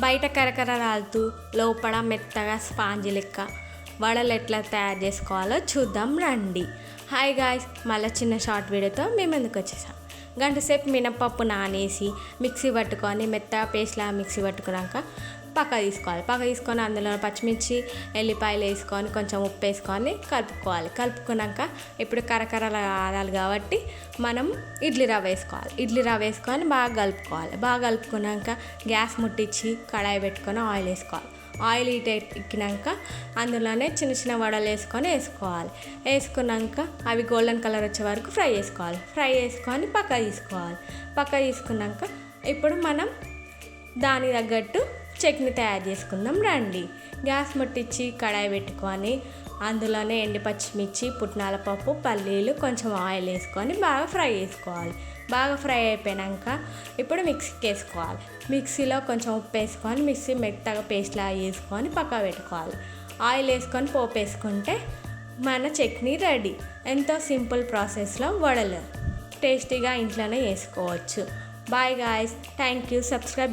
బయట కరకరలాడుతూ లోపల మెత్తగా స్పాంజి లెక్క వడలు ఎట్లా తయారు చేసుకోవాలో చూద్దాం రండి. హాయ్ గాయ్స్, మళ్ళీ చిన్న షార్ట్ వీడియోతో మేము ఎందుకు వచ్చేసాం. గంట సేపు మినపప్పు నానేసి మిక్సీ పట్టుకొని మెత్తగా పేస్ట్లా మిక్సీ పట్టుకున్నాక పక్క తీసుకొని అందులో పచ్చిమిర్చి ఎల్లిపాయలు వేసుకొని కొంచెం ఉప్పు వేసుకొని కలుపుకున్నాక ఇప్పుడు కరకరలు ఆడాలి కాబట్టి మనం ఇడ్లీ రవ్వ వేసుకొని బాగా కలుపుకున్నాక గ్యాస్ ముట్టించి కడాయి పెట్టుకొని ఆయిల్ వేసుకోవాలి. ఆయిల్ ఎక్కినాక అందులోనే చిన్న చిన్న వడలు వేసుకున్నాక అవి గోల్డెన్ కలర్ వచ్చే వరకు ఫ్రై చేసుకొని పక్క తీసుకున్నాక ఇప్పుడు మనం దాని తగ్గట్టు చట్నీ తయారు చేసుకుందాం రండి. గ్యాస్ ముట్టించి కడాయి పెట్టుకొని అందులోనే ఎండు పచ్చిమిర్చి, పుట్నాల పప్పు, పల్లీలు, కొంచెం ఆయిల్ వేసుకొని బాగా ఫ్రై అయిపోయాక ఇప్పుడు మిక్సీలో కొంచెం ఉప్పు వేసుకొని మిక్సీ మెత్తగా పేస్ట్లా వేసుకొని పక్క పెట్టుకోవాలి. ఆయిల్ వేసుకొని పోపు వేసుకుంటే మన చట్నీ రెడీ. ఎంతో సింపుల్ ప్రాసెస్లో వడలు టేస్టీగా ఇంట్లోనే చేసుకోవచ్చు. Bye guys, thank you. Subscribe.